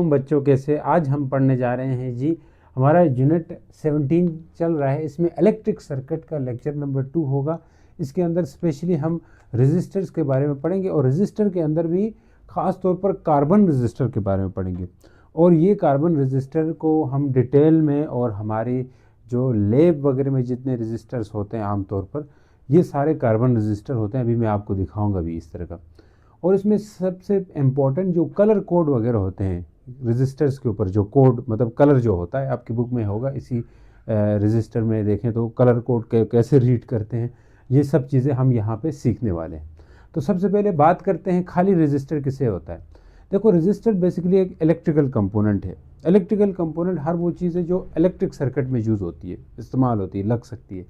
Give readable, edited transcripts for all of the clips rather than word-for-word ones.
वालेकुम बच्चों, कैसे। आज हम पढ़ने जा रहे हैं जी, हमारा यूनिट 17 चल रहा है। इसमें इलेक्ट्रिक सर्किट का लेक्चर नंबर 2 होगा। इसके अंदर स्पेशली हम रेजिस्टर्स के बारे में पढ़ेंगे और रेजिस्टर के अंदर भी ख़ास तौर पर कार्बन रेजिस्टर के बारे में पढ़ेंगे। और ये कार्बन रेजिस्टर को हम डिटेल में और हमारी जो लैब वगैरह में जितने रेजिस्टर्स होते हैं आमतौर पर ये सारे कार्बन रेजिस्टर होते हैं। अभी मैं आपको दिखाऊंगा भी इस तरह का। और इसमें सबसे इम्पोर्टेंट जो कलर कोड वगैरह होते हैं रेजिस्टर्स के ऊपर, जो कोड मतलब कलर जो होता है आपकी बुक में होगा, इसी रजिस्टर में देखें तो कलर कोड कैसे रीड करते हैं, ये सब चीज़ें हम यहाँ पे सीखने वाले हैं। तो सबसे पहले बात करते हैं खाली रजिस्टर किसे होता है। देखो, रजिस्टर बेसिकली एक इलेक्ट्रिकल कंपोनेंट है। इलेक्ट्रिकल कंपोनेंट हर वो चीज़ है जो इलेक्ट्रिक सर्किट में यूज़ होती है, इस्तेमाल होती है, लग सकती है।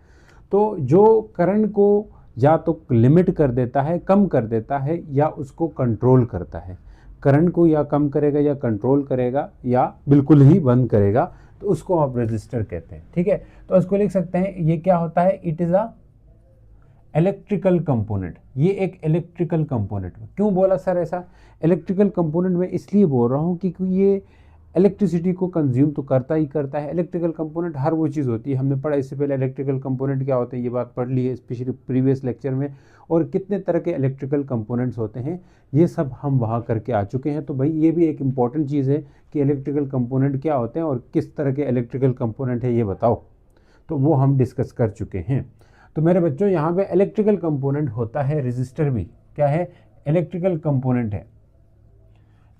तो जो करंट को या तो लिमिट कर देता है, कम कर देता है, या उसको कंट्रोल करता है। करंट को या कम करेगा या कंट्रोल करेगा या बिल्कुल ही बंद करेगा, तो उसको आप रेजिस्टर कहते हैं। ठीक है, तो उसको लिख सकते हैं, ये क्या होता है, it is a electrical component. ये एक इलेक्ट्रिकल कंपोनेंट। क्यों बोला सर ऐसा? इलेक्ट्रिकल कंपोनेंट में इसलिए बोल रहा हूँ क्योंकि ये इलेक्ट्रिसिटी को कंज्यूम तो करता ही करता है। इलेक्ट्रिकल कंपोनेंट हर वो चीज़ होती है, हमने पढ़ा इससे पहले इलेक्ट्रिकल कंपोनेंट क्या होते हैं, ये बात पढ़ ली है स्पेशली प्रीवियस लेक्चर में। और कितने तरह के इलेक्ट्रिकल कंपोनेंट्स होते हैं ये सब हम वहाँ करके आ चुके हैं। तो भाई ये भी एक इम्पॉर्टेंट चीज़ है कि इलेक्ट्रिकल कंपोनेंट क्या होते हैं और किस तरह के इलेक्ट्रिकल कंपोनेंट है ये बताओ, तो वो हम डिस्कस कर चुके हैं। तो मेरे बच्चों, यहाँ पे इलेक्ट्रिकल कंपोनेंट होता है, रेजिस्टर भी क्या है, इलेक्ट्रिकल कंपोनेंट है,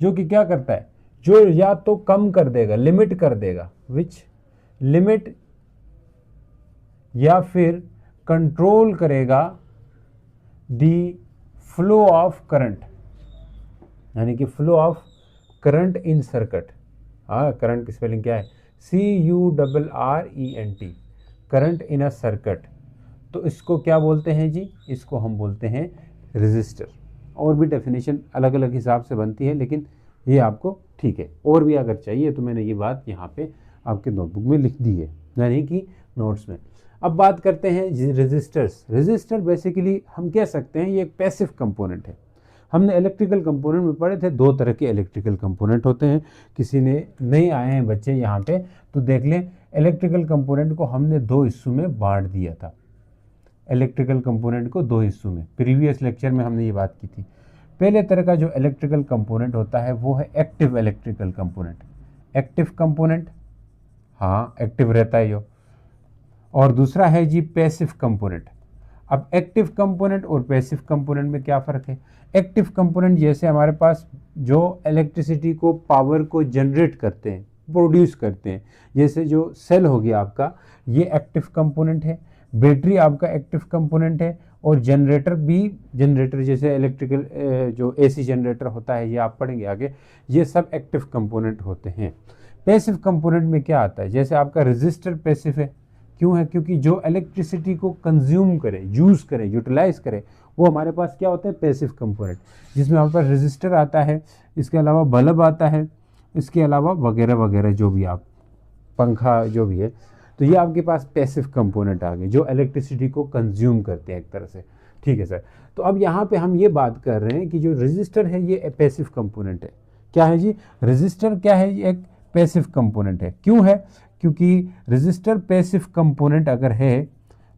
जो कि क्या करता है, जो या तो कम कर देगा, लिमिट कर देगा, विच लिमिट, या फिर कंट्रोल करेगा दी फ्लो ऑफ करंट, यानी कि flow of current in circuit. हाँ, करंट की स्पेलिंग क्या है, CURRENT, current in a circuit. तो इसको क्या बोलते हैं जी, इसको हम बोलते हैं रेजिस्टर। और भी डेफिनेशन अलग अलग हिसाब से बनती है, लेकिन ये आपको ठीक है। और भी अगर चाहिए तो मैंने ये बात यहाँ पे आपके नोटबुक में लिख दी है, यानी कि नोट्स में। अब बात करते हैं रेजिस्टर्स। रेजिस्टर बेसिकली हम कह सकते हैं ये एक पैसिव कंपोनेंट है। हमने इलेक्ट्रिकल कंपोनेंट में पढ़े थे, दो तरह के इलेक्ट्रिकल कंपोनेंट होते हैं। किसी ने नहीं आए हैं बच्चे यहाँ पे तो देख लें, इलेक्ट्रिकल कंपोनेंट को हमने दो हिस्सों में बांट दिया था। इलेक्ट्रिकल कंपोनेंट को दो हिस्सों में, प्रीवियस लेक्चर में हमने ये बात की थी। पहले तरह का जो इलेक्ट्रिकल कंपोनेंट होता है वो है active electrical component. Active component, हाँ एक्टिव रहता है यो। और दूसरा है जी पैसिव कंपोनेंट। अब एक्टिव कंपोनेंट और पैसिव कंपोनेंट में क्या फ़र्क है? एक्टिव कंपोनेंट जैसे हमारे पास जो इलेक्ट्रिसिटी को, पावर को जनरेट करते हैं, प्रोड्यूस करते हैं, जैसे जो सेल हो गया आपका, ये एक्टिव कंपोनेंट है। बैटरी आपका एक्टिव कंपोनेंट है। और जनरेटर भी, जनरेटर जैसे इलेक्ट्रिकल जो AC जनरेटर होता है, ये आप पढ़ेंगे आगे, ये सब एक्टिव कंपोनेंट होते हैं। पैसिव कंपोनेंट में क्या आता है, जैसे आपका रजिस्टर पैसिव है। क्यों है? क्योंकि जो इलेक्ट्रिसिटी को कंज्यूम करे, यूज़ करे, यूटिलाइज करे, वो हमारे पास क्या होता है, पैसिव कंपोनेंट, जिसमें हमारे पास रजिस्टर आता है, इसके अलावा बल्ब आता है, इसके अलावा वगैरह वगैरह जो भी आप, पंखा जो भी है। तो ये आपके पास पैसिव कंपोनेंट आ गए जो इलेक्ट्रिसिटी को कंज्यूम करते हैं एक तरह से। ठीक है सर। तो अब यहाँ पे हम ये बात कर रहे हैं कि जो रजिस्टर है ये पैसिव कंपोनेंट है। क्या है जी? रजिस्टर क्या है? ये एक पैसिव कंपोनेंट है। क्यों है? क्योंकि रजिस्टर पैसिव कंपोनेंट अगर है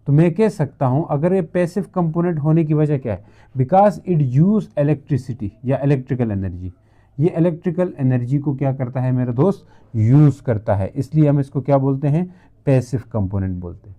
तो मैं कह सकता हूँ, अगर ये पैसिव कंपोनेंट होने की वजह क्या है, बिकॉज इट यूज इलेक्ट्रिसिटी या इलेक्ट्रिकल एनर्जी। ये इलेक्ट्रिकल एनर्जी को क्या करता है मेरे दोस्त, यूज़ करता है, इसलिए हम इसको क्या बोलते हैं, पैसिव कंपोनेंट बोलते हैं।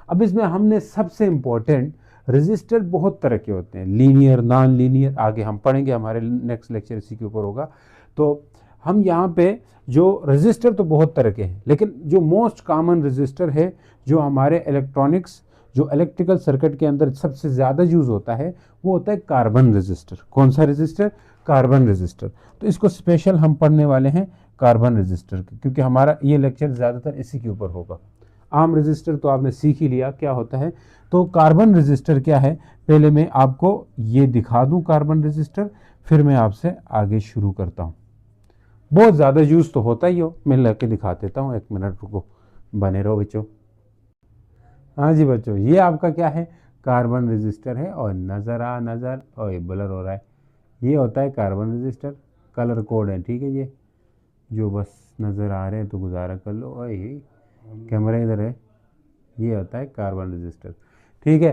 अब इसमें हमने सबसे इंपॉर्टेंट, रेजिस्टर बहुत तरह के होते हैं, लीनियर, नॉन लीनियर, आगे हम पढ़ेंगे, हमारे नेक्स्ट लेक्चर इसी के ऊपर होगा। तो हम यहाँ पे जो रेजिस्टर तो बहुत तरह के हैं, लेकिन जो मोस्ट कॉमन रेजिस्टर है जो हमारे इलेक्ट्रॉनिक्स, जो इलेक्ट्रिकल सर्किट के अंदर सबसे ज़्यादा यूज़ होता है, वो होता है कार्बन रेजिस्टर। कौन सा रेजिस्टर? Carbon resistor. तो इसको स्पेशल हम पढ़ने वाले हैं कार्बन रेजिस्टर, क्योंकि हमारा ये लेक्चर ज़्यादातर इसी के ऊपर होगा। आम रेजिस्टर तो आपने सीख ही लिया क्या होता है। तो कार्बन रेजिस्टर क्या है, पहले मैं आपको ये दिखा दूं कार्बन रेजिस्टर, फिर मैं आपसे आगे शुरू करता हूँ। बहुत ज़्यादा यूज़ तो होता ही हो, मैं लेके दिखा देता हूँ, एक मिनट रुको, बने रहो बच्चों। हाँ जी बच्चों, ये आपका क्या है, कार्बन रेजिस्टर है। और नज़र और ये ब्लर हो रहा है, ये होता है कार्बन रेजिस्टर, कलर कोड है, ठीक है। जो बस नज़र आ रहे हैं तो गुजारा कर लो। और ये कैमरा इधर है, ये होता है कार्बन रजिस्टर। ठीक है,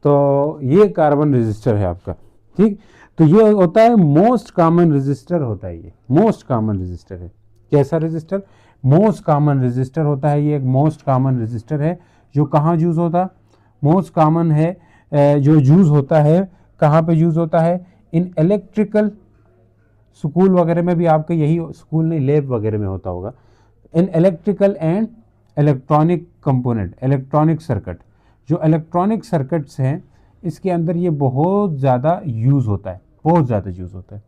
तो ये कार्बन रजिस्टर है आपका। ठीक, तो ये होता है मोस्ट कॉमन रजिस्टर होता है, ये मोस्ट कॉमन रजिस्टर है। कैसा रजिस्टर? मोस्ट कॉमन रजिस्टर होता है। ये एक मोस्ट कॉमन रजिस्टर है जो कहाँ यूज़ होता है? मोस्ट कॉमन है जो यूज़ होता है, कहाँ पे यूज़ होता है? इन इलेक्ट्रिकल, स्कूल वगैरह में भी आपके यही, स्कूल नहीं लैब वगैरह में होता होगा। In electrical and electronic component, electronic circuit, जो इलेक्ट्रॉनिक सर्किट्स हैं इसके अंदर ये बहुत ज़्यादा यूज़ होता है, बहुत ज़्यादा यूज़ होता है।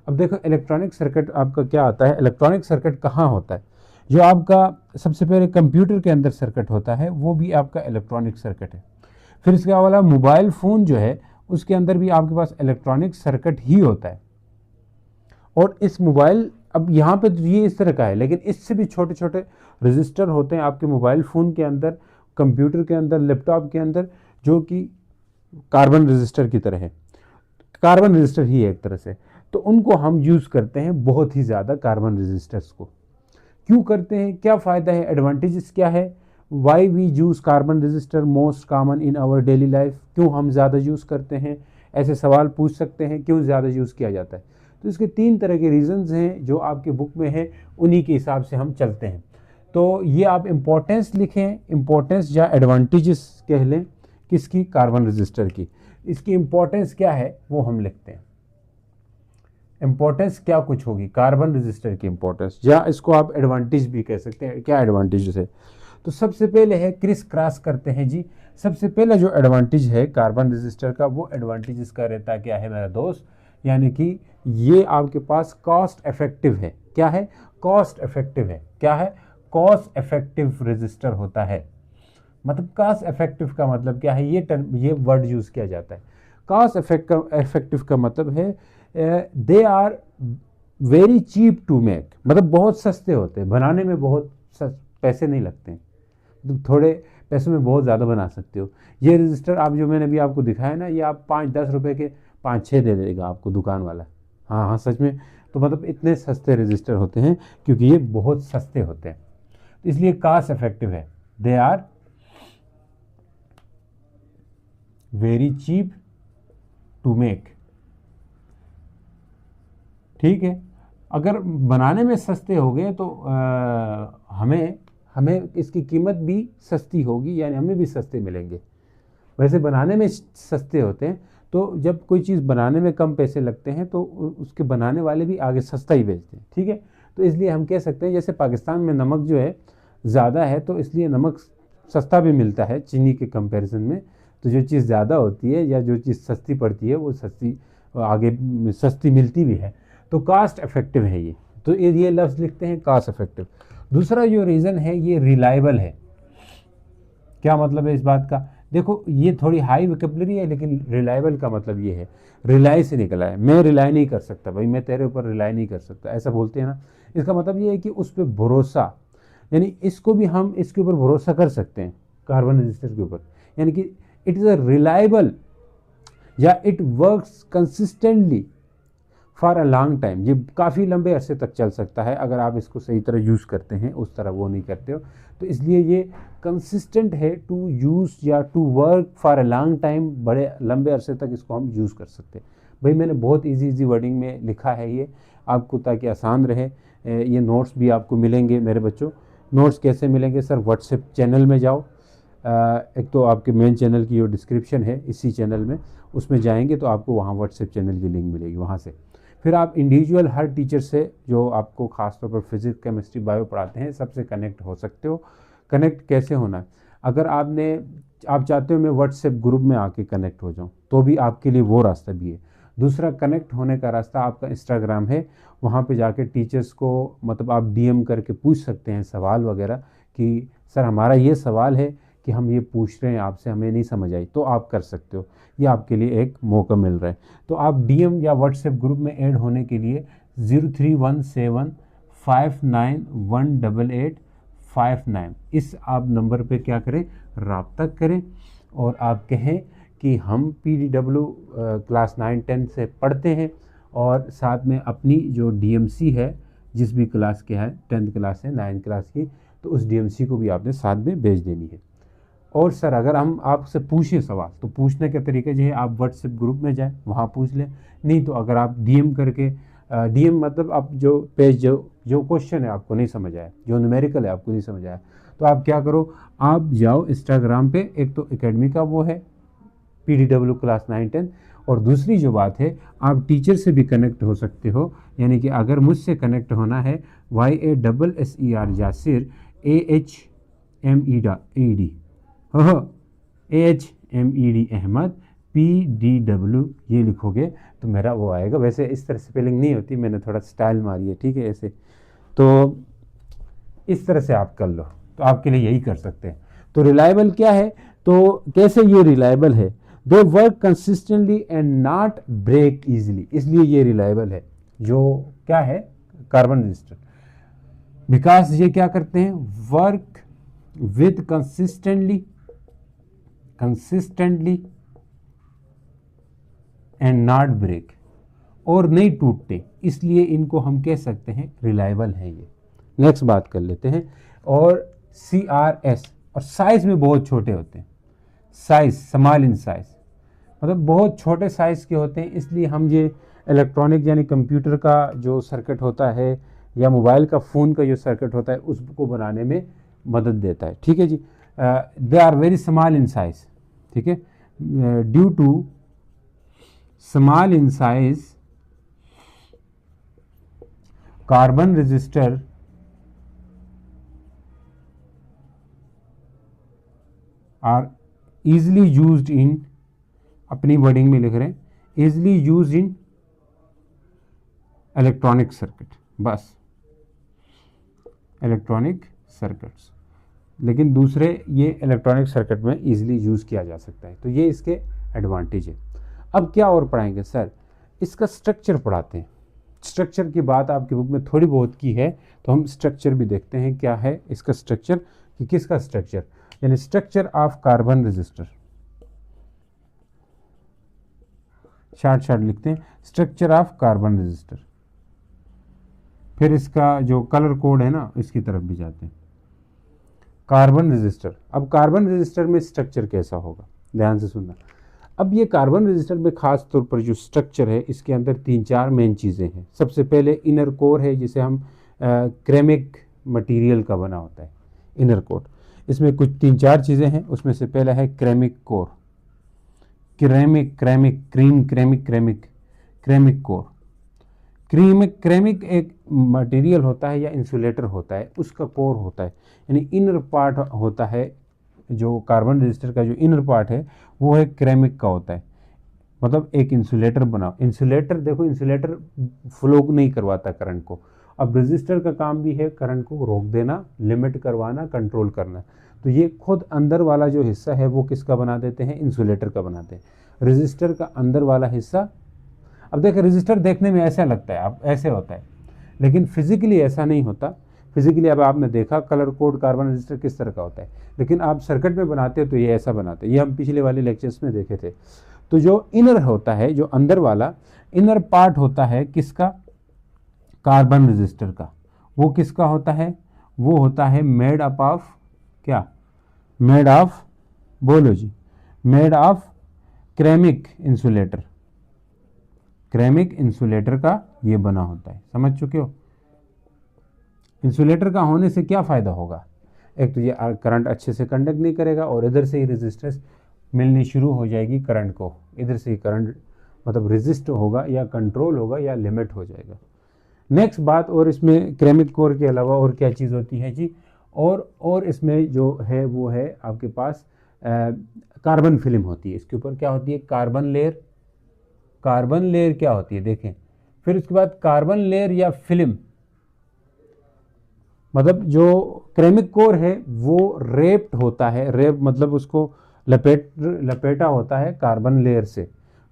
अब देखो इलेक्ट्रॉनिक सर्किट आपका क्या आता है, इलेक्ट्रॉनिक सर्किट कहाँ होता है? जो आपका सबसे पहले कंप्यूटर के अंदर सर्किट होता है वो भी आपका इलेक्ट्रॉनिक सर्किट है। फिर इसके अलावा मोबाइल फ़ोन जो है उसके अंदर भी आपके पास इलेक्ट्रॉनिक सर्किट ही होता है। और इस मोबाइल, अब यहाँ पे तो ये इस तरह का है, लेकिन इससे भी छोटे छोटे रजिस्टर होते हैं आपके मोबाइल फ़ोन के अंदर, कंप्यूटर के अंदर, लैपटॉप के अंदर, जो कि कार्बन रजिस्टर की तरह है, कार्बन रजिस्टर ही है एक तरह से। तो उनको हम यूज़ करते हैं बहुत ही ज़्यादा, कार्बन रजिस्टर्स को। क्यों करते हैं, क्या फ़ायदा है, एडवांटेजेस क्या है? Why we use carbon resistor most common in our daily life, क्यों हम ज़्यादा यूज़ करते हैं? ऐसे सवाल पूछ सकते हैं, क्यों ज़्यादा यूज़ किया जाता है? तो इसके 3 तरह के रीज़न्स हैं जो आपके बुक में हैं, उन्हीं के हिसाब से हम चलते हैं। तो ये आप इम्पोर्टेंस लिखें, इम्पोर्टेंस या एडवांटेजेस कह लें किसकी, कार्बन रजिस्टर की। इसकी इम्पोर्टेंस क्या है वो हम लिखते हैं। इम्पोर्टेंस क्या कुछ होगी कार्बन रजिस्टर की इम्पोर्टेंस, या इसको आप एडवांटेज भी कह सकते हैं। क्या एडवांटेज है? तो सबसे पहले है क्रिस क्रॉस करते हैं जी। सबसे पहला जो एडवांटेज है कार्बन रजिस्टर का, वो एडवांटेज इसका रहता है क्या है मेरा दोस्त, यानी कि ये आपके पास कॉस्ट इफेक्टिव है। क्या है? कॉस्ट इफेक्टिव है। क्या है? कॉस्ट इफेक्टिव रजिस्टर होता है। मतलब कॉस्ट इफेक्टिव का मतलब क्या है, ये टर्म, ये वर्ड यूज़ किया जाता है। कॉस्ट इफेक्टिव का मतलब है they are very cheap to make, मतलब बहुत सस्ते होते हैं बनाने में, बहुत पैसे नहीं लगते हैं, तो थोड़े पैसों में बहुत ज़्यादा बना सकते हो। ये रजिस्टर आप जो मैंने अभी आपको दिखाया ना, ये आप 5-10 रुपए के 5-6 दे देगा आपको दुकान वाला। हाँ हाँ सच में, तो मतलब इतने सस्ते रजिस्टर होते हैं क्योंकि ये बहुत सस्ते होते हैं, तो इसलिए कॉस्ट इफेक्टिव है। They are very cheap to make. ठीक है, अगर बनाने में सस्ते हो गए तो हमें हमें इसकी कीमत भी सस्ती होगी, यानी हमें भी सस्ते मिलेंगे। वैसे बनाने में सस्ते होते हैं, तो जब कोई चीज़ बनाने में कम पैसे लगते हैं तो उसके बनाने वाले भी आगे सस्ता ही बेचते हैं। ठीक है, तो इसलिए हम कह सकते हैं जैसे पाकिस्तान में नमक जो है ज़्यादा है, तो इसलिए नमक सस्ता भी मिलता है चीनी के कंपैरिजन में। तो जो चीज़ ज़्यादा होती है या जो चीज़ सस्ती पड़ती है वो सस्ती आगे सस्ती मिलती भी है। तो कास्ट इफेक्टिव है ये, तो ये लफ्ज़ लिखते हैं कास्ट इफेक्टिव। दूसरा जो रीज़न है ये रिलायबल है। क्या मतलब है इस बात का? देखो ये थोड़ी हाई वोकैबुलरी है, लेकिन रिलायबल का मतलब ये है, रिलाई से निकला है। मैं रिलाई नहीं कर सकता भाई, मैं तेरे ऊपर रिलाई नहीं कर सकता, ऐसा बोलते हैं ना। इसका मतलब ये है कि उस पर भरोसा, यानी इसको भी हम इसके ऊपर भरोसा कर सकते हैं, कार्बन रजिस्टर के ऊपर, यानी कि इट इज़ अ रिलायबल, या it works consistently for a long time. ये काफ़ी लंबे अरसे तक चल सकता है अगर आप इसको सही तरह यूज़ करते हैं, उस तरह वो नहीं करते हो। तो इसलिए ये कंसिस्टेंट है टू यूज़ या to work for a long time, बड़े लंबे अरसे तक इसको हम यूज़ कर सकते हैं। भाई मैंने बहुत इजी वर्डिंग में लिखा है ये आपको, ताकि आसान रहे। ये नोट्स भी आपको मिलेंगे मेरे बच्चों। नोट्स कैसे मिलेंगे सर? व्हाट्सएप चैनल में जाओ, एक तो आपके मेन चैनल की जो डिस्क्रिप्शन है इसी चैनल में, उसमें जाएंगे तो आपको वहाँ व्हाट्सएप चैनल की लिंक मिलेगी, वहाँ से फिर आप इंडिविजुअल हर टीचर से जो आपको खासतौर पर फिजिक्स केमिस्ट्री बायो पढ़ाते हैं सबसे कनेक्ट हो सकते हो। कनेक्ट कैसे होना है? अगर आप चाहते हो मैं व्हाट्सएप ग्रुप में आके कनेक्ट हो जाऊं, तो भी आपके लिए वो रास्ता भी है। दूसरा कनेक्ट होने का रास्ता आपका इंस्टाग्राम है, वहाँ पे जाके टीचर्स को मतलब आप डीएम करके पूछ सकते हैं सवाल वगैरह, कि सर हमारा ये सवाल है कि हम ये पूछ रहे हैं आपसे, हमें नहीं समझ आई, तो आप कर सकते हो। ये आपके लिए एक मौका मिल रहा है। तो आप डीएम या व्हाट्सएप ग्रुप में ऐड होने के लिए 0317591858 इस आप नंबर पे क्या करें, रब्ता करें, और आप कहें कि हम पीडीडब्ल्यू क्लास 9-10 से पढ़ते हैं, और साथ में अपनी जो डीएमसी है जिस भी क्लास के है, 10th क्लास है, 9th क्लास की, तो उस DMC को भी आपने साथ में भेज देनी है। और सर अगर हम आपसे पूछें सवाल, तो पूछने के तरीके जो है आप व्हाट्सएप ग्रुप में जाएं, वहाँ पूछ लें, नहीं तो अगर आप DM करके, DM मतलब आप जो पेज जो क्वेश्चन है आपको नहीं समझ आया, जो न्यूमेरिकल है आपको नहीं समझ आया, तो आप क्या करो, आप जाओ इंस्टाग्राम पे, एक तो एकेडमी का वो है PDW क्लास 9-10, और दूसरी जो बात है, आप टीचर से भी कनेक्ट हो सकते हो, यानी कि अगर मुझसे कनेक्ट होना है, YASSER Yasir AHMED AHMED Ahmad PDW ये लिखोगे तो मेरा वो आएगा। वैसे इस तरह स्पेलिंग नहीं होती, मैंने थोड़ा स्टाइल मारी है, ठीक है, ऐसे। तो इस तरह से आप कर लो, तो आपके लिए यही कर सकते हैं। तो रिलायबल क्या है, तो कैसे ये रिलायबल है, they work consistently and not break easily, इसलिए ये रिलायबल है। जो क्या है, कार्बन रजिस्टर, बिकॉज ये क्या करते हैं, work with consistently and not break, और नहीं टूटते, इसलिए इनको हम कह सकते हैं रिलायबल है ये। नेक्स्ट बात कर लेते हैं, और CRS, और साइज में बहुत छोटे होते हैं, साइज स्मॉल इन साइज, मतलब बहुत छोटे साइज के होते हैं, इसलिए हम ये इलेक्ट्रॉनिक यानी कंप्यूटर का जो सर्किट होता है या मोबाइल का फ़ोन का जो सर्किट होता है उसको बनाने में मदद देता है, ठीक है जी। They are very small in size, ठीक है, due to small in size carbon resistor are easily used in, अपनी वर्डिंग में लिख रहे हैं, easily used in electronic circuit, बस इलेक्ट्रॉनिक सर्किट्स, लेकिन दूसरे ये इलेक्ट्रॉनिक सर्किट में इजीली यूज़ किया जा सकता है, तो ये इसके एडवांटेज है। अब क्या और पढ़ाएंगे सर, इसका स्ट्रक्चर पढ़ाते हैं। स्ट्रक्चर की बात आपकी बुक में थोड़ी बहुत की है, तो हम स्ट्रक्चर भी देखते हैं क्या है इसका स्ट्रक्चर, कि किसका स्ट्रक्चर, यानी structure of carbon register, short लिखते हैं, स्ट्रक्चर ऑफ कार्बन रजिस्टर। फिर इसका जो कलर कोड है ना, इसकी तरफ भी जाते हैं। कार्बन रजिस्टर, अब कार्बन रजिस्टर में स्ट्रक्चर कैसा होगा, ध्यान से सुनना। अब ये कार्बन रजिस्टर में खास तौर पर जो स्ट्रक्चर है, इसके अंदर 3-4 मेन चीज़ें हैं। सबसे पहले इनर कोर है, जिसे हम क्रेमिक मटेरियल का बना होता है, इनर कोर। इसमें कुछ 3-4 चीज़ें हैं, उसमें से पहला है क्रेमिक कोर, क्रेमिक कोर। क्रेमिक एक मटेरियल होता है या इंसुलेटर होता है, उसका कोर होता है, यानी इनर पार्ट होता है। जो कार्बन रजिस्टर का जो इनर पार्ट है वो है क्रेमिक का होता है, मतलब एक इंसुलेटर बना। इंसुलेटर देखो, इंसुलेटर फ्लो नहीं करवाता करंट को। अब रजिस्टर का काम भी है करंट को रोक देना, लिमिट करवाना, कंट्रोल करना। तो ये खुद अंदर वाला जो हिस्सा है वो किसका बना देते हैं, इंसुलेटर का बनाते हैं, रजिस्टर का अंदर वाला हिस्सा। अब देखिए रजिस्टर देखने में ऐसा लगता है, अब ऐसे होता है, लेकिन फिजिकली ऐसा नहीं होता। फिजिकली अब आपने देखा कलर कोड कार्बन रजिस्टर किस तरह का होता है, लेकिन आप सर्किट में बनाते हो तो ये ऐसा बनाते हैं। ये हम पिछले वाले लेक्चर्स में देखे थे। तो जो इनर होता है, जो अंदर वाला इनर पार्ट होता है किसका, कार्बन रजिस्टर का, वो किसका होता है, वो होता है मेड अप ऑफ क्या, मेड ऑफ, बोलो जी, मेड ऑफ क्रेमिक इंसुलेटर। क्रेमिक इंसुलेटर का ये बना होता है, समझ चुके हो। इंसुलेटर का होने से क्या फ़ायदा होगा, एक तो ये करंट अच्छे से कंडक्ट नहीं करेगा, और इधर से ही रेजिस्टेंस मिलनी शुरू हो जाएगी करंट को, इधर से ही करंट मतलब रेजिस्ट होगा या कंट्रोल होगा या लिमिट हो जाएगा। नेक्स्ट बात, और इसमें क्रेमिक कोर के अलावा और क्या चीज़ होती है जी, और इसमें जो है वो है आपके पास कार्बन फिल्म होती है। इसके ऊपर क्या होती है, कार्बन लेयर। कार्बन लेयर क्या होती है देखें, फिर उसके बाद कार्बन लेयर या फिल्म, मतलब जो क्रेमिक कोर है वो रेप्ड होता है, रेप मतलब उसको लपेटा होता है कार्बन लेयर से।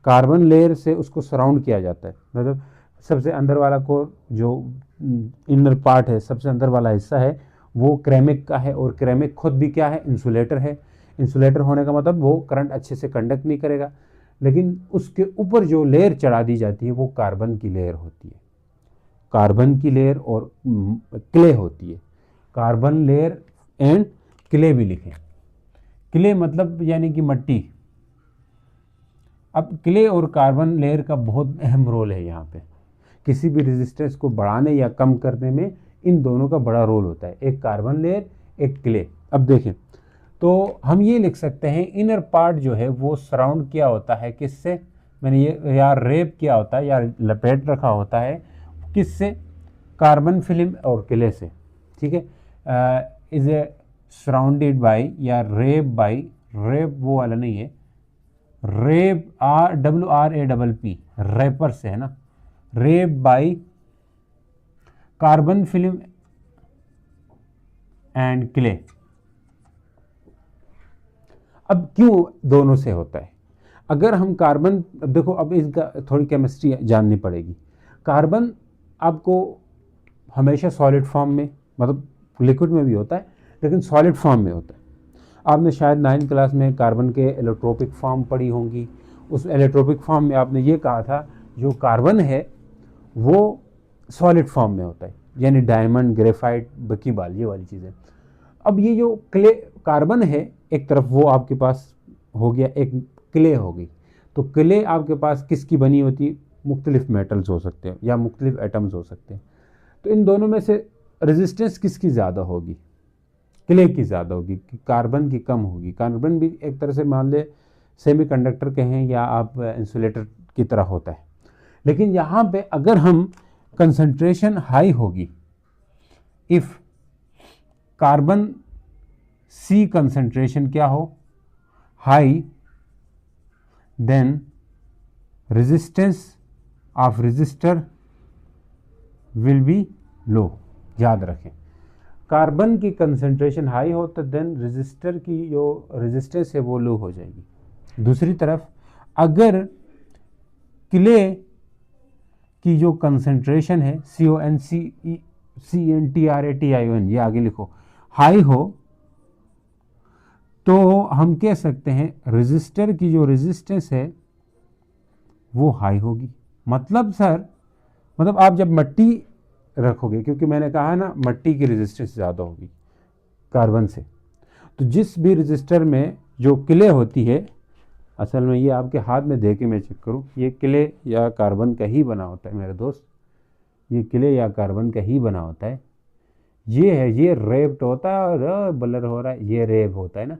कार्बन लेयर से उसको सराउंड किया जाता है, मतलब सबसे अंदर वाला कोर जो इनर पार्ट है, सबसे अंदर वाला हिस्सा है वो क्रेमिक का है, और क्रेमिक खुद भी क्या है, इंसुलेटर है। इंसुलेटर होने का मतलब वो करंट अच्छे से कंडक्ट नहीं करेगा, लेकिन उसके ऊपर जो लेयर चढ़ा दी जाती है वो कार्बन की लेयर होती है। कार्बन की लेयर और क्ले होती है। कार्बन लेयर एंड क्ले भी लिखें। क्ले मतलब यानी कि मट्टी। अब क्ले और कार्बन लेयर का बहुत अहम रोल है यहाँ पे। किसी भी रेजिस्टेंस को बढ़ाने या कम करने में इन दोनों का बड़ा रोल होता है, एक कार्बन लेयर, एक क्ले। अब देखें तो हम ये लिख सकते हैं इनर पार्ट जो है वो सराउंड किया होता है किससे, मैंने ये या रेप किया होता है या लपेट रखा होता है किससे, कार्बन फिल्म और क्ले से। ठीक है, इज ए सराउंडेड बाय या रेप बाय, रेप वो वाला नहीं है, रेप RAPP रेपर से है ना, rape by carbon film and clay. अब क्यों दोनों से होता है? अगर हम कार्बन, देखो अब इसका थोड़ी केमिस्ट्री जाननी पड़ेगी। कार्बन आपको हमेशा सॉलिड फॉर्म में, मतलब लिक्विड में भी होता है लेकिन सॉलिड फॉर्म में होता है। आपने शायद 9th क्लास में कार्बन के एलोट्रोपिक फॉर्म पढ़ी होंगी। उस एलोट्रोपिक फॉर्म में आपने ये कहा था जो कार्बन है वो सॉलिड फॉर्म में होता है, यानी डायमंड, ग्रेफाइट, बकीबाल, ये वाली चीज़ें। अब ये जो क्ले कार्बन है एक तरफ, वो आपके पास हो गया, एक क्ले हो गई। तो क्ले आपके पास किसकी बनी होती है? मुख्तलिफ मेटल्स हो सकते हैं या मुख्तलिफ एटम्स हो सकते हैं। तो इन दोनों में से रेजिस्टेंस किसकी ज़्यादा होगी? क्ले की ज़्यादा होगी, कार्बन की कम होगी। कार्बन भी एक तरह से मान ले सेमीकंडक्टर कहें या आप इंसुलेटर की तरह होता है। लेकिन यहाँ पे अगर हम कंसंट्रेशन हाई होगी, इफ़ कार्बन C कंसंट्रेशन क्या हो, high, then resistance of resistor will be low. याद रखें, कार्बन की कंसंट्रेशन हाई हो तो देन रेजिस्टर की जो रेजिस्टेंस है वो लो हो जाएगी। दूसरी तरफ अगर क्ले की जो कंसंट्रेशन है CONCENTRATION, ये आगे लिखो, हाई हो तो हम कह सकते हैं रेजिस्टर की जो रेजिस्टेंस है वो हाई होगी। मतलब सर, मतलब आप जब मट्टी रखोगे, क्योंकि मैंने कहा ना मट्टी की रेजिस्टेंस ज़्यादा होगी कार्बन से, तो जिस भी रेजिस्टर में जो क्ले होती है, असल में ये आपके हाथ में दे के मैं चेक करूँ, ये क्ले या कार्बन का ही बना होता है मेरे दोस्त, ये क्ले या कार्बन का ही बना होता है। ये है, ये रेप्ड होता है और ब्लर हो रहा है, ये रेप होता है ना।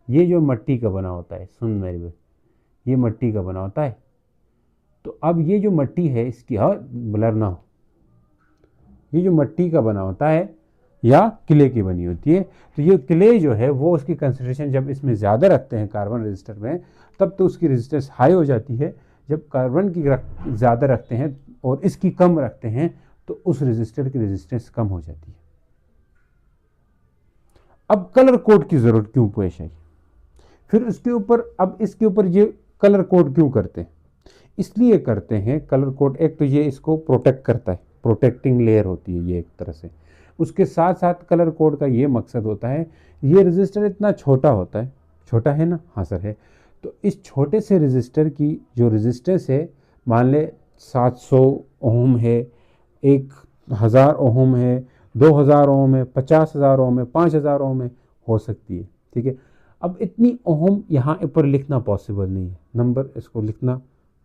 ये जो मट्टी का बना होता है, सुन मेरे भाई, ये मट्टी का बना होता है। तो अब ये जो मट्टी है इसकी, हाँ ब्लर ना हो, ये जो मट्टी का बना होता है या क्ले की बनी होती है, तो ये क्ले जो है वो उसकी कंसंट्रेशन जब इसमें ज़्यादा रखते हैं कार्बन रजिस्टर में, तब तो उसकी रेजिस्टेंस हाई हो जाती है। जब कार्बन की ज़्यादा रखते हैं और इसकी कम रखते हैं तो उस रजिस्टर की रेजिस्टेंस कम हो जाती है। अब कलर कोड की ज़रूरत क्यों पेश आई? फिर उसके ऊपर, अब इसके ऊपर ये कलर कोड क्यों करते हैं? इसलिए करते हैं कलर कोड, एक तो ये इसको प्रोटेक्ट करता है, प्रोटेक्टिंग लेयर होती है ये एक तरह से। उसके साथ साथ कलर कोड का ये मकसद होता है, ये रजिस्टर इतना छोटा होता है, छोटा है ना? हाँ सर है। तो इस छोटे से रजिस्टर की जो रेजिस्टेंस है, मान ले 700 ओम है, 1000 ओम है, 2000 ओम है, 50,000 ओम है, 5000 ओम है, हो सकती है। ठीक है, अब इतनी ओम यहाँ ऊपर लिखना पॉसिबल नहीं है, नंबर इसको लिखना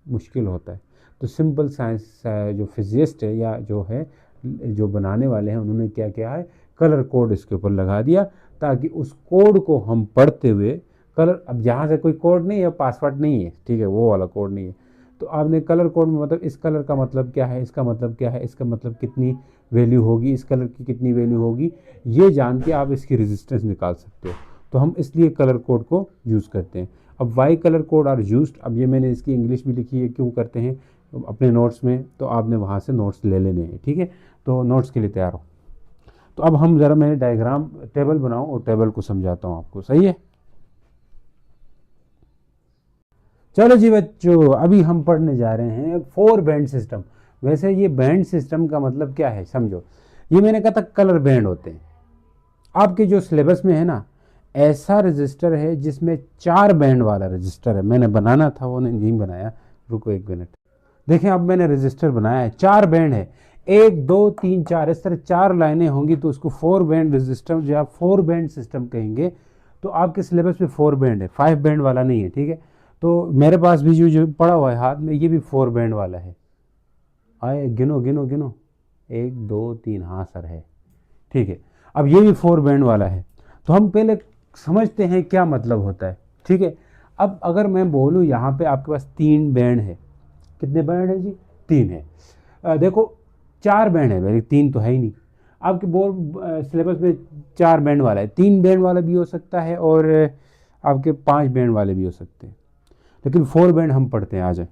मुश्किल होता है। तो सिंपल साइंस जो फिजिस्ट है या जो है जो बनाने वाले हैं, उन्होंने क्या किया है, कलर कोड इसके ऊपर लगा दिया, ताकि उस कोड को हम पढ़ते हुए कलर, अब यहाँ से कोई कोड नहीं है, पासवर्ड नहीं है, ठीक है, वो वाला कोड नहीं है। तो आपने कलर कोड में, मतलब इस कलर का मतलब क्या है, इसका मतलब क्या है, इसका मतलब कितनी वैल्यू होगी, इस कलर की कितनी वैल्यू होगी, ये जान के आप इसकी रेजिस्टेंस निकाल सकते हो। तो हम इसलिए कलर कोड को यूज़ करते हैं। अब why colour code are used, अब ये मैंने इसकी इंग्लिश भी लिखी है, क्यों करते हैं अपने नोट्स में, तो आपने वहाँ से नोट्स ले लेने हैं। ठीक है, तो नोट्स के लिए तैयार हो। तो अब हम ज़रा, मैं डायग्राम टेबल बनाऊँ और टेबल को समझाता हूँ आपको, सही है? चलो जी बच्चों, अभी हम पढ़ने जा रहे हैं 4 बैंड सिस्टम। वैसे ये बैंड सिस्टम का मतलब क्या है समझो, ये मैंने कहा था कलर बैंड होते हैं। आपके जो सिलेबस में है ना, ऐसा रजिस्टर है जिसमें 4 बैंड वाला रजिस्टर है। मैंने बनाना था, वो नहीं बनाया, रुको 1 मिनट। देखें, अब मैंने रजिस्टर बनाया है, 4 बैंड है। 1 2 3 4 इस तरह 4 लाइनें होंगी तो उसको 4 बैंड रजिस्टर या 4 बैंड सिस्टम कहेंगे। तो आपके सिलेबस में 4 बैंड है, 5 बैंड वाला नहीं है, ठीक है। तो मेरे पास भी जो पड़ा हुआ है हाथ में, ये भी 4 बैंड वाला है। आए, गिनो गिनो गिनो, 1 2 3, हाँ सर है, ठीक है। अब ये भी 4 बैंड वाला है। तो हम पहले समझते हैं क्या मतलब होता है, ठीक है। अब अगर मैं बोलूँ यहाँ पे आपके पास 3 बैंड है, कितने बैंड है जी? 3 है। देखो 4 बैंड है, मेरे 3 तो है ही नहीं। आपके बोर्ड सिलेबस में 4 बैंड वाला है, 3 बैंड वाला भी हो सकता है और आपके 5 बैंड वाले भी हो सकते हैं, लेकिन 4 बैंड हम पढ़ते हैं। आ जाए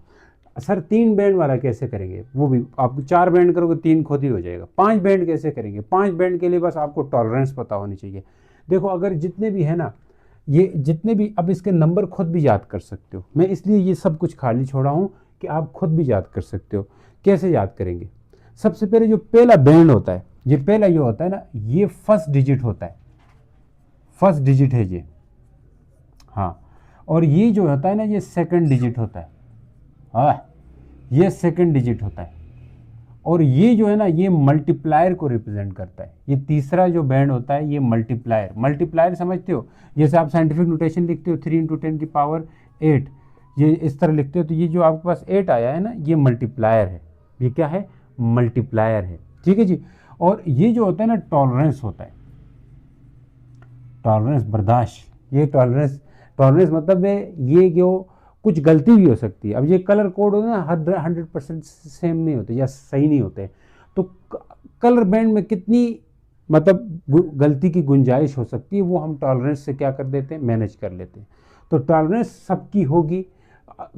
सर 3 बैंड वाला कैसे करेंगे? वो भी आपको 4 बैंड करोगे 3 खुद ही हो जाएगा। 5 बैंड कैसे करेंगे? 5 बैंड के लिए बस आपको टॉलरेंस पता होनी चाहिए। देखो अगर जितने भी है ना, ये जितने भी, अब इसके नंबर खुद भी याद कर सकते हो, मैं इसलिए ये सब कुछ खाली छोड़ा हूँ कि आप खुद भी याद कर सकते हो। कैसे याद करेंगे? सबसे पहले जो पहला बैंड होता है, ये पहला ये होता है ना, ये फर्स्ट डिजिट होता है, फर्स्ट डिजिट है ये, हाँ। और ये जो होता है ना, ये सेकंड डिजिट होता है, हाँ, ये सेकंड डिजिट होता है। और ये जो है ना, ये मल्टीप्लायर को रिप्रेजेंट करता है। ये तीसरा जो बैंड होता है, ये मल्टीप्लायर, मल्टीप्लायर समझते हो? जैसे आप साइंटिफिक नोटेशन लिखते हो 3 इंटू 10 की पावर 8, ये इस तरह लिखते हो, तो ये जो आपके पास 8 आया है ना, ये मल्टीप्लायर है। ये क्या है? मल्टीप्लायर है, ठीक है जी। और ये जो होता है ना, टॉलरेंस होता है, टॉलरेंस, बर्दाश्त। ये टॉलरेंस, टॉलरेंस मतलब है ये जो कुछ गलती भी हो सकती है। अब ये कलर कोड हो ना, 100% सेम नहीं होते या सही नहीं होते, तो कलर बैंड में कितनी मतलब गलती की गुंजाइश हो सकती है, वो हम टॉलरेंस से क्या कर देते हैं, मैनेज कर लेते हैं। तो टॉलरेंस सबकी होगी,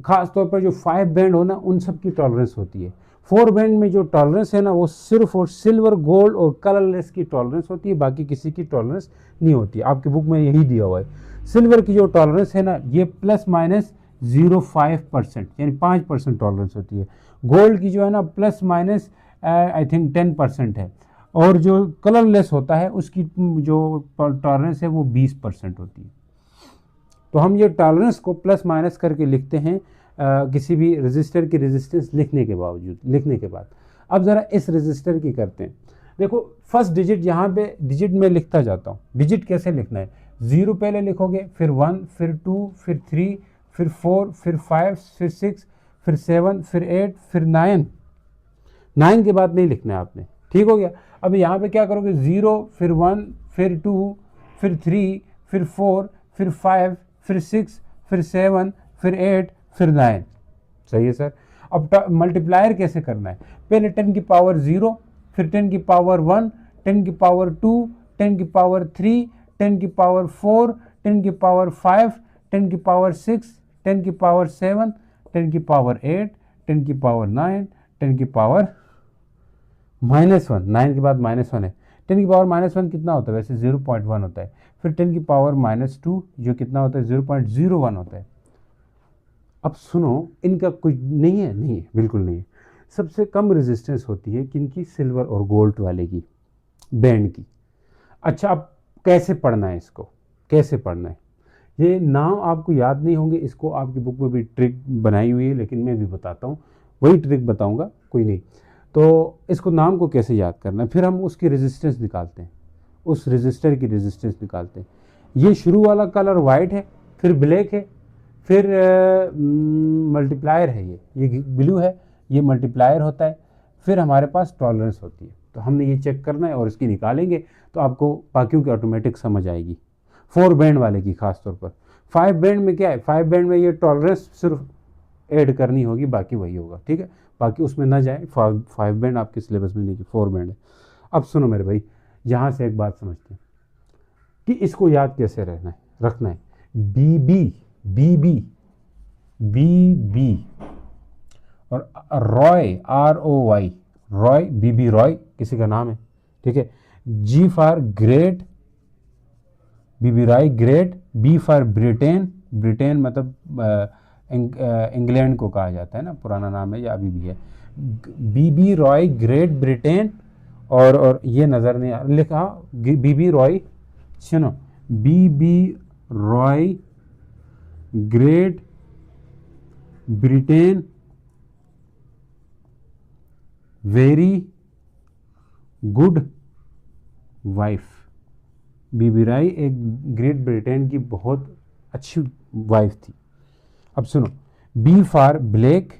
खास तौर पर जो 5 बैंड हो ना, उन सब की टॉलरेंस होती है। 4 बैंड में जो टॉलरेंस है ना, वो सिर्फ और सिल्वर, गोल्ड और कलरलेस की टॉलरेंस होती है, बाकी किसी की टॉलरेंस नहीं होती। आपकी बुक में यही दिया हुआ है। सिल्वर की जो टॉलरेंस है ना, ये ±0.5%, यानी 5% टॉलरेंस होती है। गोल्ड की जो है ना, ± आई थिंक 10% है। और जो कलरलेस होता है उसकी जो टॉलरेंस है वो 20% होती है। तो हम ये टॉलरेंस को प्लस माइनस करके लिखते हैं किसी भी रजिस्टर की रेजिस्टेंस लिखने के बावजूद, लिखने के बाद। अब ज़रा इस रजिस्टर की करते हैं। देखो फर्स्ट डिजिट यहाँ पे डिजिट में लिखता जाता हूँ। डिजिट कैसे लिखना है? 0 पहले लिखोगे, फिर 1, फिर 2, फिर 3, फिर 4, फिर 5, फिर 6, फिर 7, फिर 8, फिर 9। 9 के बाद नहीं लिखना है आपने, ठीक हो गया। अब यहाँ पे क्या करोगे? 0, फिर 1, फिर 2, फिर 3, फिर 4, फिर 5, फिर 6, फिर 7, फिर 8, फिर 9। सही है सर। अब मल्टीप्लायर कैसे करना है? पहले 10 की पावर 0, फिर 10 की पावर 1, 10 की पावर 2, 10 की पावर 3, 10 की पावर 4, 10 की पावर 5, 10 की पावर 6, 10 की पावर 7, 10 की पावर 8, 10 की पावर 9, 10 की पावर -1। 9 के बाद -1 है। 10 की पावर -1 कितना होता है? वैसे 0.1 होता है। फिर 10 की पावर -2 जो कितना होता है? 0.01 होता है। अब सुनो, इनका कुछ नहीं है, नहीं है, बिल्कुल नहीं है। सबसे कम रेजिस्टेंस होती है किनकी? सिल्वर और गोल्ड वाले की, बैंड की। अच्छा अब कैसे पढ़ना है इसको, कैसे पढ़ना है? ये नाम आपको याद नहीं होंगे, इसको आपकी बुक में भी ट्रिक बनाई हुई है, लेकिन मैं भी बताता हूँ, वही ट्रिक बताऊँगा, कोई नहीं। तो इसको नाम को कैसे याद करना है, फिर हम उसकी रेजिस्टेंस निकालते हैं, उस रेजिस्टर की रेजिस्टेंस निकालते हैं। ये शुरू वाला कलर वाइट है, फिर ब्लैक है, फिर मल्टीप्लायर है, ये ब्लू है, ये मल्टीप्लायर होता है। फिर हमारे पास टॉलरेंस होती है। तो हमने ये चेक करना है और इसकी निकालेंगे, तो आपको बाकियों की ऑटोमेटिक समझ आएगी। 4 बैंड वाले की खास तौर पर। 5 बैंड में क्या है? 5 बैंड में ये टॉलरेंस सिर्फ ऐड करनी होगी, बाकी वही होगा, ठीक है। बाकी उसमें ना जाए, 5 बैंड आपके सिलेबस में नहीं, 4 बैंड है। अब सुनो मेरे भाई, यहाँ से एक बात समझते हैं कि इसको याद कैसे रखना है। B B, B B, B B, और Roy, ROY, Roy, BB Roy किसी का नाम है, ठीक है। G for great, BB Roy great. B for Britain, Britain मतलब इंग्लैंड को कहा जाता है ना, पुराना नाम है या अभी भी है। BB Roy great Britain. और ये नज़र नहीं आ लिखा, BB रॉय, सुनो, BB Roy great Britain very good wife, B B Rai एक ग्रेट ब्रिटेन की बहुत अच्छी वाइफ थी। अब सुनो, B for black,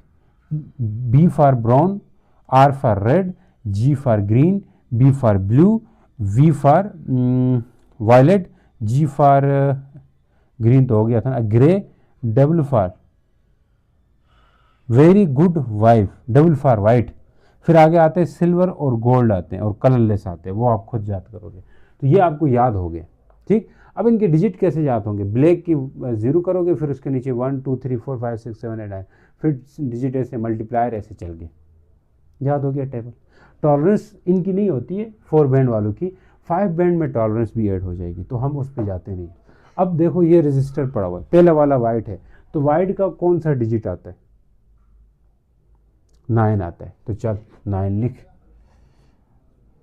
B for brown, R for red, G for green, B for blue, V for violet, G for green तो हो गया था ना, grey, W for very good wife, double for white. फिर आगे आते हैं सिल्वर और गोल्ड आते हैं और कलरलेस आते हैं, वो आप खुद याद करोगे। तो ये आपको याद हो गया, ठीक। अब इनके डिजिट कैसे याद होंगे? ब्लैक की 0 करोगे, फिर उसके नीचे 1 2 3 4 5 6 7 8 9, फिर डिजिट ऐसे मल्टीप्लायर ऐसे चल गए, याद हो गया टेबल। टॉलरेंस इनकी नहीं होती है 4 बैंड वालों की, 5 बैंड में टॉलरेंस भी ऐड हो जाएगी, तो हम उस पर जाते नहीं। अब देखो ये रजिस्टर पड़ा हुआ है, पहला वाला वाइट है, तो वाइट का कौन सा डिजिट आता है? 9 आता है, तो चल 9 लिख।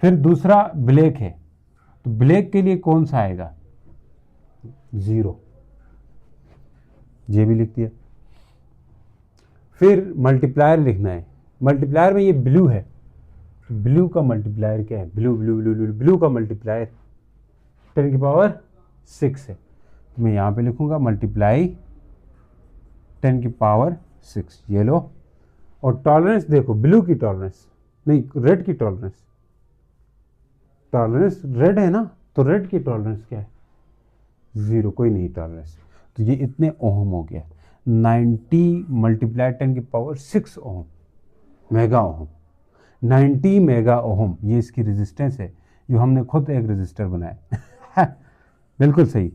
फिर दूसरा ब्लैक है, तो ब्लैक के लिए कौन सा आएगा? 0, ये भी लिख दिया। फिर मल्टीप्लायर लिखना है, मल्टीप्लायर में ये ब्लू है, ब्लू का मल्टीप्लायर क्या है? Blue blue blue blue blue का मल्टीप्लायर 10 की पावर 6 है, तो मैं यहाँ पे लिखूंगा मल्टीप्लाई 10 की पावर 6, ये लो। और टॉलरेंस देखो, ब्लू की टॉलरेंस नहीं, रेड की टॉलरेंस, टॉलरेंस रेड है ना, तो रेड की टॉलरेंस क्या है? 0, कोई नहीं टॉलरेंस। तो ये इतने ओहम हो गया, 90 मल्टीप्लाई 10 की power 6 ohm, mega ohm, 90 mega ohm, ये इसकी रेजिस्टेंस है, जो हमने खुद एक रेजिस्टर बनाया। बिल्कुल सही।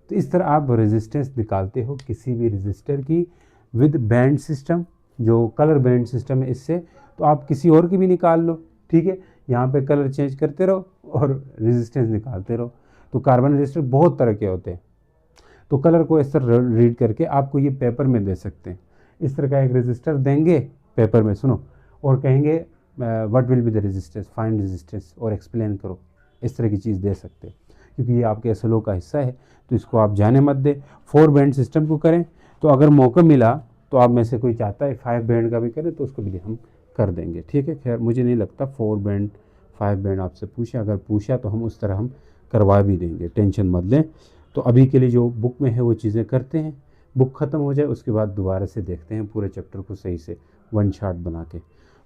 तो इस तरह आप रेजिस्टेंस निकालते हो किसी भी रेजिस्टर की विद बैंड सिस्टम, जो कलर बैंड सिस्टम है इससे। तो आप किसी और की भी निकाल लो, ठीक है, यहाँ पे कलर चेंज करते रहो और रेजिस्टेंस निकालते रहो। तो कार्बन रेजिस्टर बहुत तरह के होते हैं, तो कलर को इस तरह रीड करके आपको ये पेपर में दे सकते हैं। इस तरह का एक रेजिस्टर देंगे पेपर में, सुनो, और कहेंगे what will be the resistance, find resistance और एक्सप्लेन करो, इस तरह की चीज़ दे सकते हैं, क्योंकि ये आपके एसएलओ का हिस्सा है, तो इसको आप जाने मत दे। 4 बैंड सिस्टम को करें, तो अगर मौका मिला तो आप में से कोई चाहता है 5 बैंड का भी करें, तो उसको भी हम कर देंगे, ठीक है। खैर मुझे नहीं लगता 4 बैंड 5 बैंड आपसे पूछे, अगर पूछा तो हम उस तरह हम करवा भी देंगे, टेंशन मत लें। तो अभी के लिए जो बुक में है वो चीज़ें करते हैं, बुक ख़त्म हो जाए उसके बाद दोबारा से देखते हैं पूरे चैप्टर को सही से वन शॉट बना के।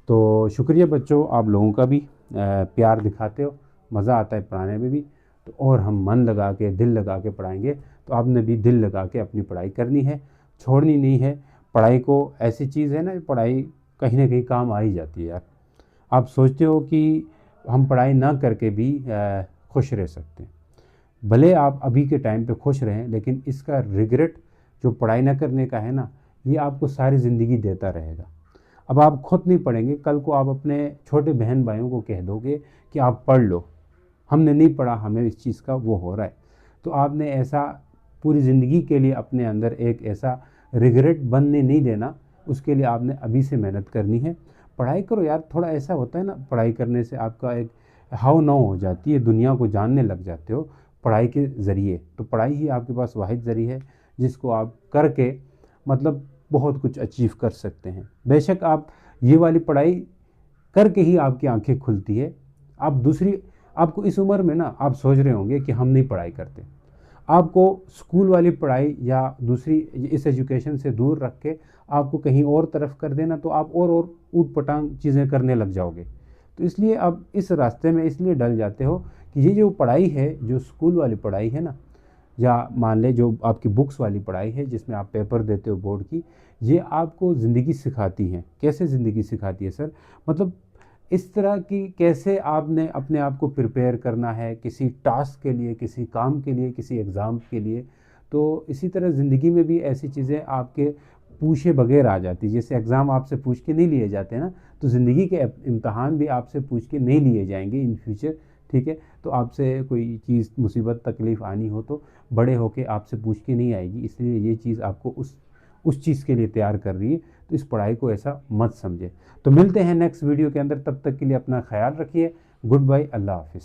तो शुक्रिया बच्चों, आप लोगों का भी प्यार दिखाते हो, मज़ा आता है पढ़ाने में भी, तो और हम मन लगा के दिल लगा के पढ़ाएंगे। तो आपने भी दिल लगा के अपनी पढ़ाई करनी है, छोड़नी नहीं है। पढ़ाई को ऐसी चीज़ है ना, पढ़ाई कहीं ना कहीं काम आ ही जाती है यार। आप सोचते हो कि हम पढ़ाई ना करके भी खुश रह सकते हैं, भले आप अभी के टाइम पे खुश रहें, लेकिन इसका रिग्रेट जो पढ़ाई ना करने का है ना, ये आपको सारी ज़िंदगी देता रहेगा। अब आप खुद नहीं पढ़ेंगे, कल को आप अपने छोटे बहन भाइयों को कह दोगे कि आप पढ़ लो, हमने नहीं पढ़ा, हमें इस चीज़ का वो हो रहा है। तो आपने ऐसा पूरी ज़िंदगी के लिए अपने अंदर एक ऐसा रिग्रेट बनने नहीं देना, उसके लिए आपने अभी से मेहनत करनी है। पढ़ाई करो यार, थोड़ा ऐसा होता है ना, पढ़ाई करने से आपका एक हाव नाव हो जाती है, दुनिया को जानने लग जाते हो पढ़ाई के ज़रिए। तो पढ़ाई ही आपके पास वाहिद ज़रिए है जिसको आप करके मतलब बहुत कुछ अचीव कर सकते हैं। बेशक आप ये वाली पढ़ाई करके ही आपकी आंखें खुलती है। आप दूसरी, आपको इस उम्र में ना आप सोच रहे होंगे कि हम नहीं पढ़ाई करते, आपको स्कूल वाली पढ़ाई या दूसरी इस एजुकेशन से दूर रख के आपको कहीं और तरफ कर देना, तो आप और ऊट पटांग चीज़ें करने लग जाओगे। तो इसलिए अब इस रास्ते में इसलिए डल जाते हो कि ये जो पढ़ाई है, जो स्कूल वाली पढ़ाई है ना, या मान ले जो आपकी बुक्स वाली पढ़ाई है जिसमें आप पेपर देते हो बोर्ड की, ये आपको ज़िंदगी सिखाती हैं। कैसे ज़िंदगी सिखाती है सर? मतलब इस तरह की कैसे आपने अपने आप को प्रिपेयर करना है किसी टास्क के लिए, किसी काम के लिए, किसी एग्ज़ाम के लिए। तो इसी तरह ज़िंदगी में भी ऐसी चीज़ें आपके पूछे बगैर आ जाती, जैसे एग्ज़ाम आपसे पूछ के नहीं लिए जाते ना, तो ज़िंदगी के इम्तहान भी आपसे पूछ के नहीं लिए जाएंगे इन फ्यूचर, ठीक है। तो आपसे कोई चीज़ मुसीबत तकलीफ़ आनी हो तो बड़े होके आपसे पूछ के नहीं आएगी, इसलिए ये चीज़ आपको उस चीज़ के लिए तैयार कर रही है। तो इस पढ़ाई को ऐसा मत समझे। तो मिलते हैं नेक्स्ट वीडियो के अंदर, तब तक के लिए अपना ख्याल रखिए। गुड बाय, अल्लाह हाफिज़।